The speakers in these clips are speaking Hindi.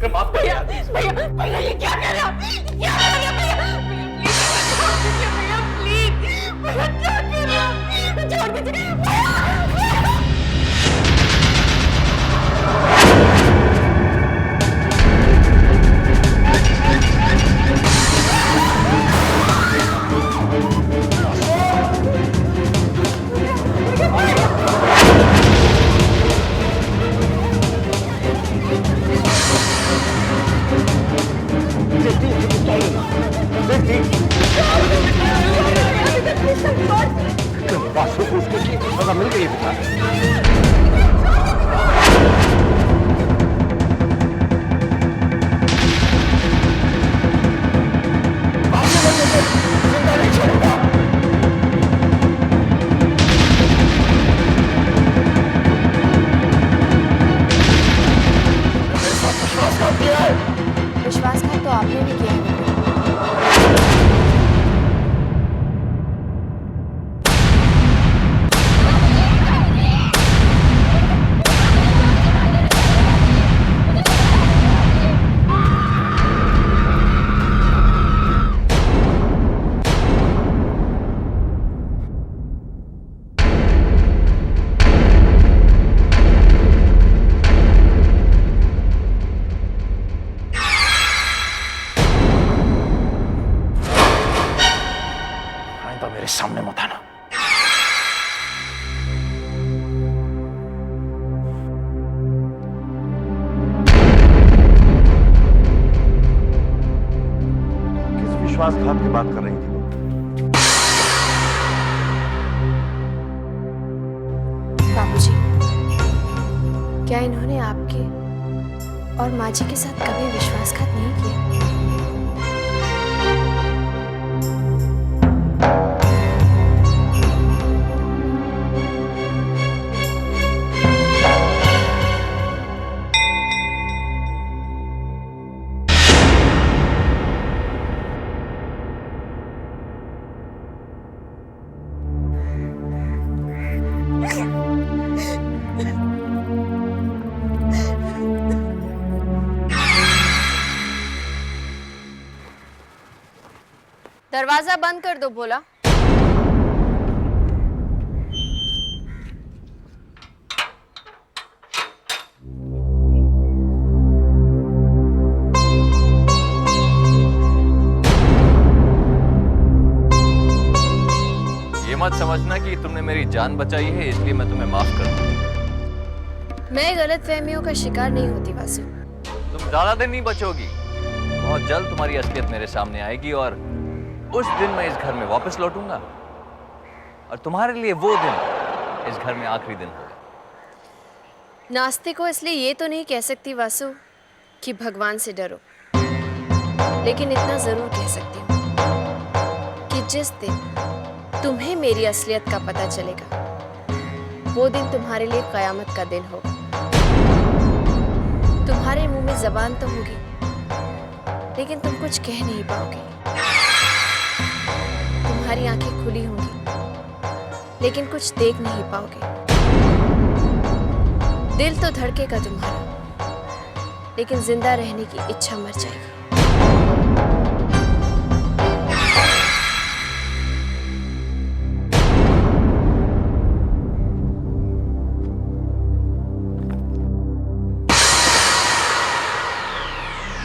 विक्रम माफ कर यार। भैया भैया ये क्या कर रहा है? क्या कर रहा है भैया? प्लीज भैया क्या कर रहा है? छोड़ दीजिए भैया। वासु को उसके की सजा मिल गई बेटा। जिंदा नहीं छोड़ूंगा। मेरे साथ विश्वासघात किया है। विश्वासघात तो आपने भी किया है। मेरे सामने मत आना। किस विश्वासघात की बात कर रही थी वो? बाबूजी, क्या इन्होंने आपके और माँ जी के साथ कभी विश्वासघात नहीं किया? दरवाजा बंद कर दो भोला। ये मत समझना कि तुमने मेरी जान बचाई है इसलिए मैं तुम्हें माफ कर दूं। मैं गलतफहमियों का शिकार नहीं होती वासु। तुम ज्यादा दिन नहीं बचोगी। बहुत जल्द तुम्हारी असलियत मेरे सामने आएगी और उस दिन मैं इस घर में वापस लौटूंगा और तुम्हारे लिए वो दिन इस घर में आखिरी दिन होगा। नास्तिक को इसलिए ये तो नहीं कह सकती वासु कि भगवान से डरो, लेकिन इतना जरूर कह सकती हूँ कि जिस दिन तुम्हें मेरी असलियत का पता चलेगा वो दिन तुम्हारे लिए कयामत का दिन होगा। तुम्हारे मुंह में जबान तो होगी लेकिन तुम कुछ कह नहीं पाओगे। तुम्हारी आंखें खुली होंगी लेकिन कुछ देख नहीं पाओगे। दिल तो धड़केगा तुम्हारा लेकिन जिंदा रहने की इच्छा मर जाएगी।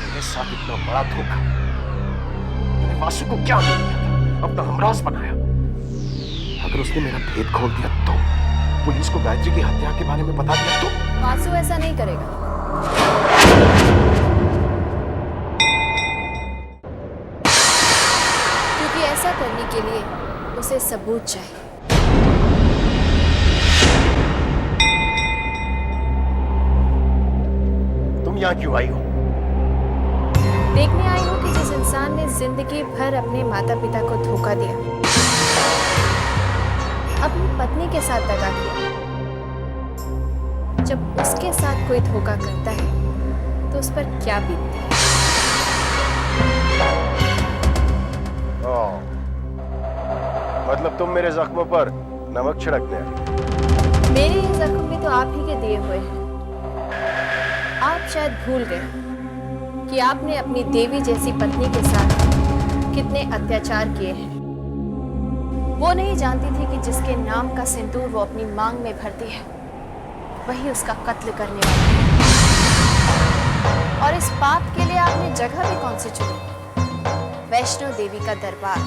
मेरे साथ इतना बड़ा धोखा मैंने वासु को क्या नहीं किया था? अपना हमराज बनाया। अगर उसने मेरा भेद खोल दिया तो, पुलिस को गायत्री की हत्या के बारे में बता दिया तो? वासु ऐसा नहीं करेगा। क्योंकि ऐसा करने के लिए उसे सबूत चाहिए। तुम यहाँ क्यों आई हो? देखने आई हूँ कि जिस इंसान ने जिंदगी भर अपने माता पिता को धोखा दिया, अपनी पत्नी के साथ दगा किया, जब उसके साथ कोई धोखा करता है तो उस पर क्या बीतती है। मतलब तुम मेरे जख्मों पर नमक छिड़कने आए? मेरे ये जख्म भी तो आप ही के दिए हुए हैं। आप शायद भूल गए कि आपने अपनी देवी जैसी पत्नी के साथ कितने अत्याचार किए हैं। वो नहीं जानती थी कि जिसके नाम का सिंदूर वो अपनी मांग में भरती है वही उसका कत्ल करने वाला है। और इस पाप के लिए आपने जगह भी कौन सी चुनी? वैष्णो देवी का दरबार,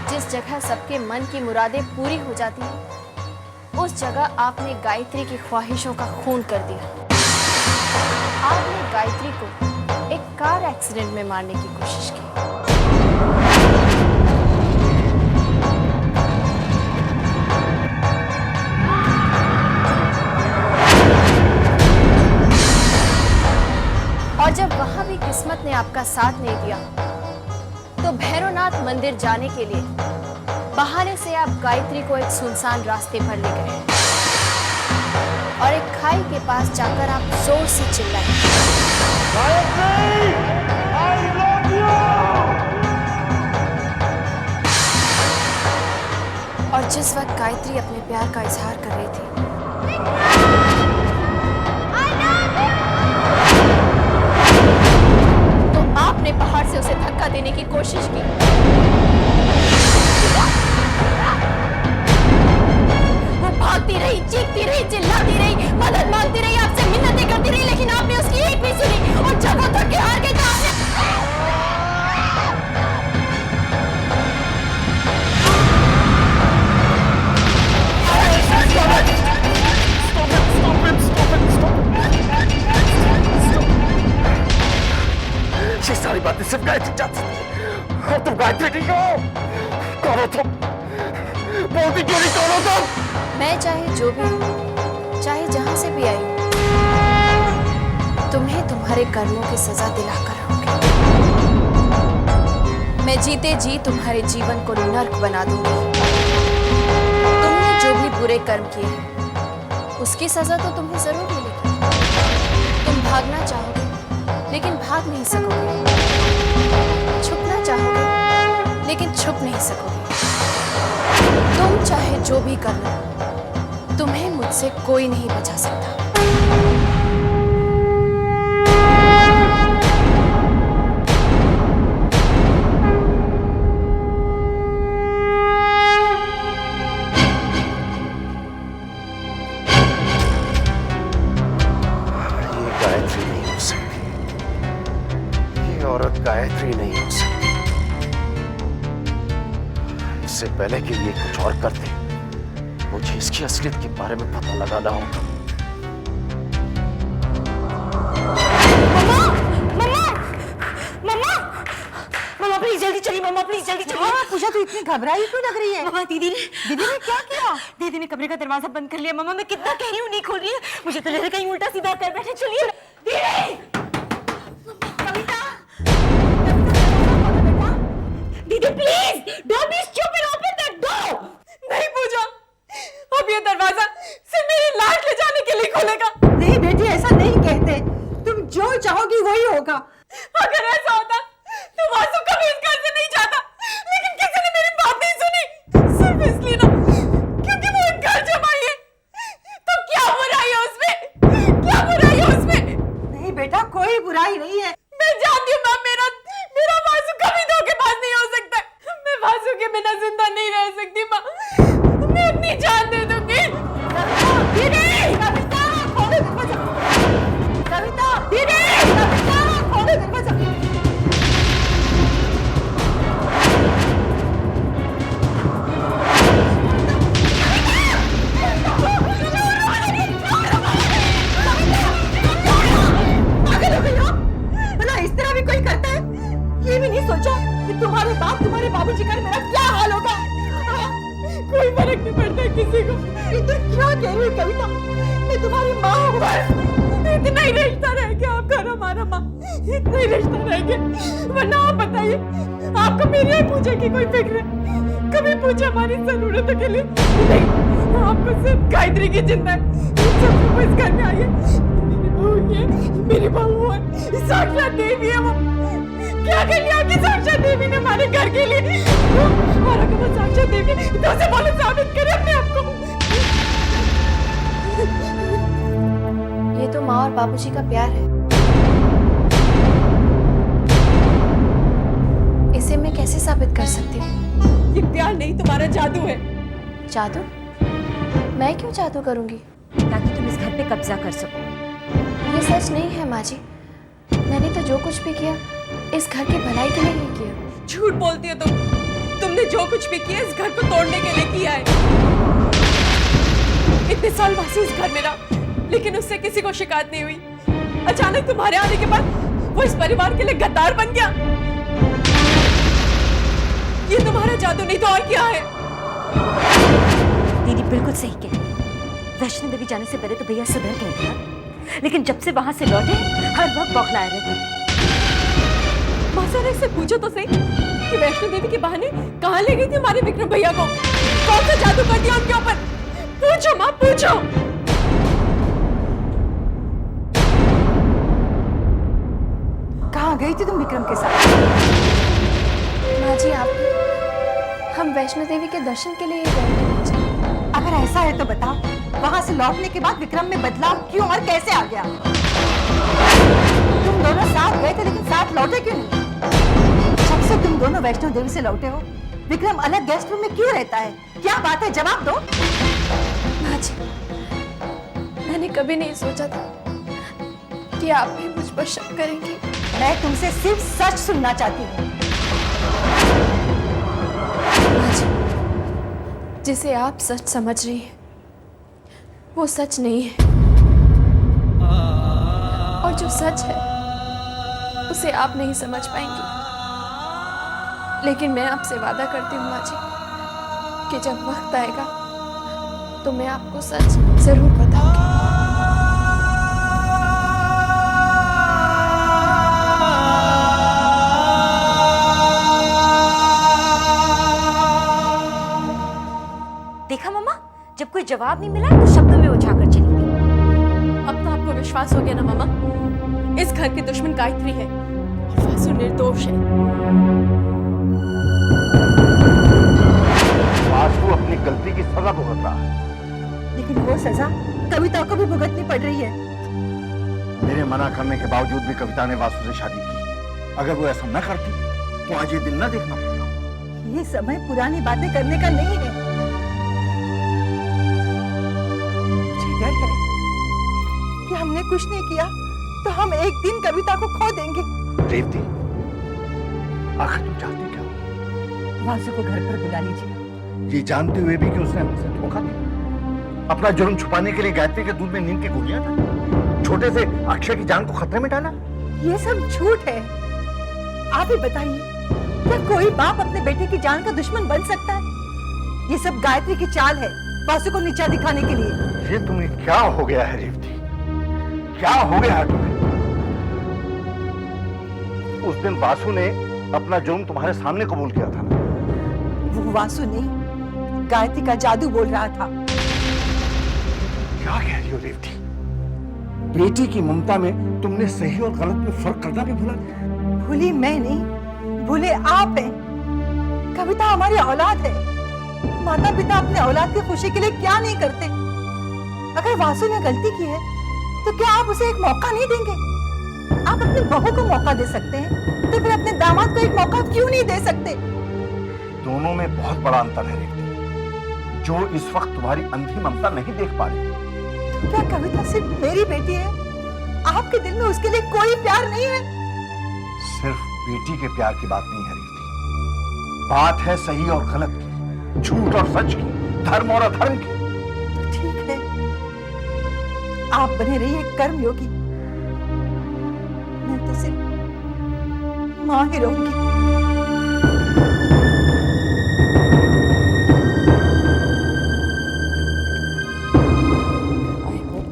जिस जगह सबके मन की मुरादें पूरी हो जाती हैं, उस जगह आपने गायत्री की ख्वाहिशों का खून कर दिया। आपने गायत्री को एक कार एक्सीडेंट में मारने की कोशिश की। और जब वहां भी किस्मत ने आपका साथ नहीं दिया तो भैरवनाथ मंदिर जाने के लिए बहाने से आप गायत्री को एक सुनसान रास्ते पर ले गए और एक खाई के पास जाकर आप जोर से चिल्लाए, और जिस वक्त गायत्री अपने प्यार का इजहार कर रही थी तो आपने पहाड़ से उसे धक्का देने की कोशिश की। वो भागती रही, चीखती रही, चिल्लाती रही, मदद मांगती रही, आपसे मिन्नतें करती रही, लेकिन आपने उसकी एक भी सुनी। और जब वो थक के हार गई तो आपने ये सारी बातें सिर्फ गायत्री जानती थी और तुम गायत्री नहीं हो। कौन हो तुम? बोलती क्यों नहीं? कौन हो तुम? मैं चाहे जो भी हूं, चाहे जहां से भी आई हूं, तुम्हें तुम्हारे कर्मों की सजा दिलाकर रहूंगी। मैं जीते जी तुम्हारे जीवन को नर्क बना दूंगी। तुमने जो भी बुरे कर्म किए हैं उसकी सजा तो तुम्हें जरूर मिलेगी। तुम भागना चाहोगे लेकिन भाग नहीं सकोगे, छुपना चाहोगे लेकिन छुप नहीं सकोगे। तुम चाहे जो भी कर लो, तुम्हें मुझसे कोई नहीं बचा सकता। ये गायत्री नहीं हो सकती, ये औरत गायत्री नहीं हो सकती। इससे पहले कि ये कुछ और कर दे, मुझे इसकी असलियत के बारे में पता लगाना होगा। मम्मा प्लीज जल्दी चलिए, मम्मा प्लीज जल्दी चलिए। हाँ पूजा, तू इतनी घबराई क्यों लग रही है? मम्मा दीदी ने क्या किया? दीदी ने कमरे का दरवाजा बंद कर लिया। मम्मा मैं कितना कह रही हूँ नहीं खोल रही है। मुझे तो लग रहा है कहीं उल्टा सीधा कर बैठे। चलिए दीदी। कविता, दीदी please don't be stupid, open that door. नहीं पूजा, अब ये दरवाजा सिर्फ मेरी लाश ले जाने के लिए खोलेगा। नहीं बेटी, ऐसा नहीं कहते। तुम जो चाहोगी वही होगा। अगर ऐसा होता तो वासु कभी इस घर से नहीं जाता, लेकिन किसी ने मेरी बात नहीं सुनी, सिर्फ इसलिए ना क्योंकि वो एक घर जमाई है। तो क्या बुराई है उसमें? क्या बुराई है उसमें? नहीं बेटा, कोई बुराई नहीं है। मैं जानती हूँ मैम, मेरा वासु कभी धोखेबाज नहीं हो सकता। मैं वासु के बिना जिंदा नहीं रह सकती माँ, मैं अपनी जान दे दूंगी। कविता, खोलो दरवाजा। कविता, कविता, खोलो दरवाजा। भला इस तरह भी कोई करता है? ये भी नहीं सोचा कि तुम्हारे बाप, तुम्हारे बाबूजी का मेरा क्या हाल होगा? कोई फर्क नहीं पड़ता किसी को। ये तुम क्या कह रही हो कविता? मैं तुम्हारी माँ हूँ। इतना ही रिश्ता रह गया आपका और हमारा माँ, इतना ही रिश्ता रह गया। वरना आप बताइए, आपको मेरी ही पूछे की कोई फिक्र है? कभी पूछे हमारी जरूरतों के लिए? नहीं, आपको सिर्फ गायत्री की चिंता है। सब इस घर में आई है, मेरी बहू है, साक्षात देवी है वो। क्या कर लिया आपकी साक्षात देवी ने हमारे घर के लिए? हमारा को वो साक्षात देवी तो उसे बोलो साबित करे अपने आप को। ये तो माँ और बाबूजी का प्यार है। मैं कैसे साबित कर सकती हूँ? ये प्यार नहीं, तुम्हारा जादू है। जादू? मैं क्यों जादू करूंगी? ताकि तुम इस घर पे कब्जा कर सको। ये सच नहीं है माँ जी। मैंने तो जो कुछ भी किया इस घर की भलाई के लिए नहीं किया। झूठ बोलती हो तुम। तुमने जो कुछ भी किया इस घर को तोड़ने के लिए किया है। इतने साल वासु इस घर में रहा, लेकिन उससे किसी को शिकायत नहीं हुई। अचानक तुम्हारे आने के बाद वो इस परिवार के लिए गद्दार बन गया। ये तुम्हारा जादू नहीं तो और क्या है? दीदी बिल्कुल सही कह रही है। वैष्णो देवी जाने से पहले तो भैया सुधर गए थे ना, लेकिन जब से वहां से लौटे हर वक्त बौखलाए रहते। माँ सर से पूछो तो सही कि वैष्णो देवी के बहाने कहाँ ले गई थी हमारे विक्रम भैया को? कौन सा जादू कर दिया उनके ऊपर? पूछो माँ, पूछो। कहाँ गई थी तुम विक्रम के साथ? माँ जी आप, हम वैष्णो देवी के दर्शन के लिए ही गए थे माँ जी। अगर ऐसा है तो बताओ, वहां से लौटने के बाद विक्रम में बदलाव क्यों और कैसे आ गया? तुम दोनों साथ गए थे लेकिन साथ लौटे क्यों नहीं? जब से तुम दोनों वैष्णो देवी से लौटे हो, विक्रम अलग गेस्ट रूम में क्यों रहता है? क्या बात है, जवाब दो। माँ जी, मैंने कभी नहीं सोचा था कि आप भी मुझ पर शक करेंगी। मैं तुमसे सिर्फ सच सुनना चाहती हूँ। माँ जी, जिसे आप सच समझ रही हैं वो सच नहीं है, और जो सच है उसे आप नहीं समझ पाएंगी। लेकिन मैं आपसे वादा करती हूँ माँ जी कि जब वक्त आएगा तो मैं आपको सच जरूर बताऊंगी। देखा मम्मा, जब कोई जवाब नहीं मिला तो शब्दों में उछाकर चली गई। अब तो आपको विश्वास हो गया ना मामा? इस घर की दुश्मन गायत्री है और वासु निर्दोष है। वासु अपनी गलती की सजा भुगत रहा है, लेकिन वो सजा कविता को भी भुगतनी पड़ रही है। मेरे मना करने के बावजूद भी कविता ने वासु से शादी की। अगर वो ऐसा न करती तो आज ये दिन न देखना पड़ता। ये समय पुरानी बातें करने का नहीं है। मुझे डर है कि हमने कुछ नहीं किया तो हम एक दिन कविता को खो देंगे। रेवती, आखिर तुम चाहती क्या हो? वासु को घर पर बुला लीजिए। ये जानते हुए भी कि उसने हमसे धोखा दिया, अपना जुर्म छुपाने के लिए गायत्री के दूध में नींद की गोलियां डाली, छोटे से अक्षय की जान को खतरे में डाला। ये सब झूठ है। आप ही बताइए, क्या कोई बाप अपने बेटे की जान का दुश्मन बन सकता है? ये सब गायत्री की चाल है, वासु को नीचा दिखाने के लिए। ये तुम्हें क्या हो गया है रेवती? क्या हो गया है तुम्हें? उस दिन वासु ने अपना जुर्म तुम्हारे सामने कबूल किया था ना? वो वासु नहीं, गायत्री का जादू बोल रहा था। क्या कह रही हो रेवती? बेटी की ममता में तुमने सही और गलत में फर्क करना भी भुला दिया। भूली मैं नहीं, भूले आप हैं। कविता हमारी औलाद है। माता पिता अपने औलाद की खुशी के लिए क्या नहीं करते? अगर वासु ने गलती की है तो क्या आप उसे एक मौका नहीं देंगे? आप अपनी बहू को मौका दे सकते हैं, तो फिर अपने दामाद को एक मौका क्यों नहीं दे सकते? दोनों में बहुत बड़ा अंतर है रेवती, जो इस वक्त तुम्हारी अंधी ममता नहीं देख पा रही। तो क्या कविता सिर्फ मेरी बेटी है? आपके दिल में उसके लिए कोई प्यार नहीं है? सिर्फ बेटी के प्यार की बात नहीं है रेवती, बात है सही और गलत की, झूठ और सच की, धर्म और अधर्म की। तो ठीक है, आप बने रहिए कर्मयोगी, मैं तो सिर्फ मां ही रहूंगी।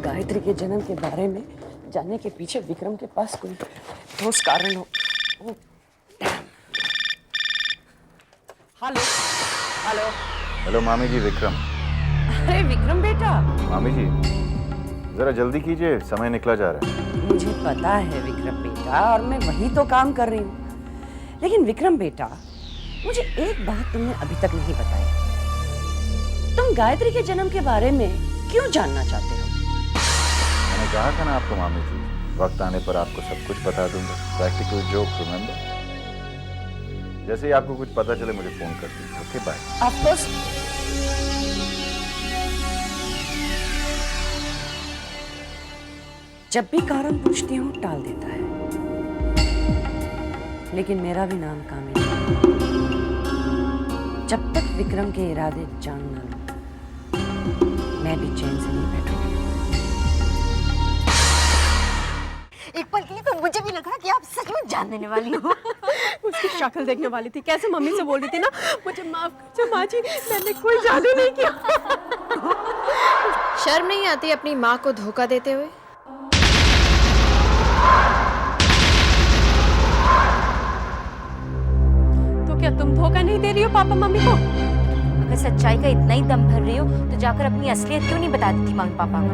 गायत्री के जन्म के बारे में जानने के पीछे विक्रम के पास कोई ठोस कारण हो। हेलो हेलो हेलो मामी जी, विक्रम। अरे विक्रम बेटा, मामी जी जरा जल्दी कीजिए, समय निकला जा रहा है। मुझे पता है विक्रम बेटा, और मैं वही तो काम कर रही हूँ। लेकिन विक्रम बेटा, मुझे एक बात तुमने अभी तक नहीं बताई। तुम गायत्री के जन्म के बारे में क्यों जानना चाहते हो? मैंने कहा था ना आपको मामी जी, वक्त आने पर आपको सब कुछ बता दूंगा। Practical joke, remember? जैसे ही आपको कुछ पता चले मुझे फोन कर दीजिए। Okay bye. Of course. जब भी कारण पूछती हूँ टाल देता है, लेकिन मेरा भी नाम कामिनी है। जब तक विक्रम के इरादे जान न लूं, मैं भी चैन से नहीं बैठूंगी। एक पल के लिए तो मुझे भी लगा कि आप सच में जान देने वाली हो। उसकी शक्ल देखने वाली थी, कैसे मम्मी से बोल रही थी ना, मुझे माफ कर माँ जी, मैंने कोई जादू नहीं किया। शर्म नहीं आती अपनी माँ को धोखा देते हुए? तो क्या तुम धोखा नहीं दे रही हो पापा मम्मी को? अगर सच्चाई का इतना ही दम भर रही हो तो जाकर अपनी असलियत क्यों नहीं बता देती मम्मी पापा को?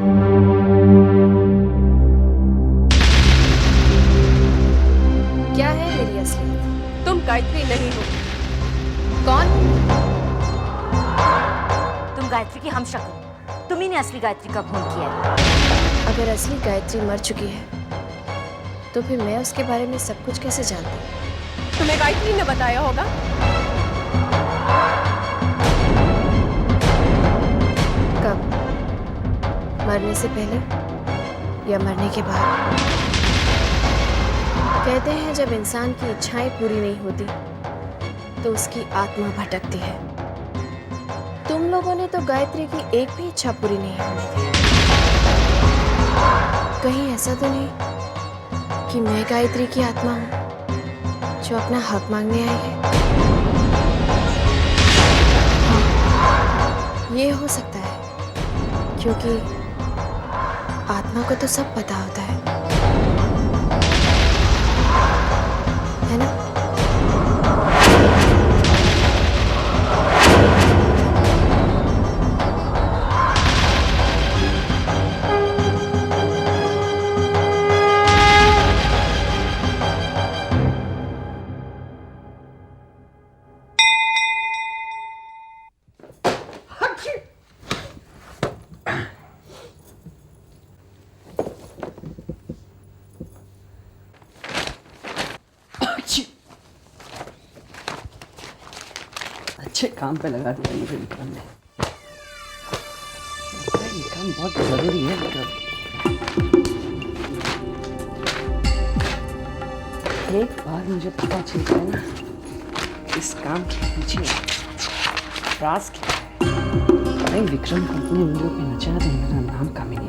क्या है मेरी असलियत? तुम गायत्री नहीं हो। कौन? तुम गायत्री की हमशक्ल, तुम ही ने असली गायत्री का खून किया है। अगर असली गायत्री मर चुकी है तो फिर मैं उसके बारे में सब कुछ कैसे जानती? तुम्हें गायत्री ने बताया होगा। कब? मरने से पहले या मरने के बाद? कहते हैं जब इंसान की इच्छाएं पूरी नहीं होती तो उसकी आत्मा भटकती है। तुम लोगों ने तो गायत्री की एक भी इच्छा पूरी नहीं होने दी। कहीं ऐसा तो नहीं कि मैं गायत्री की आत्मा हूं जो अपना हक मांगने आई है? ये हो सकता है, क्योंकि आत्मा को तो सब पता होता है ना? अच्छे काम पे लगा दिया मुझे विक्रम ने। ये काम बहुत जरूरी है विक्रम। एक बार मुझे पता चल गया ना इस काम के पीछे राज क्या है, भाई विक्रम को अपनी उंगलियों पे नचा दे, मेरा नाम कामिनी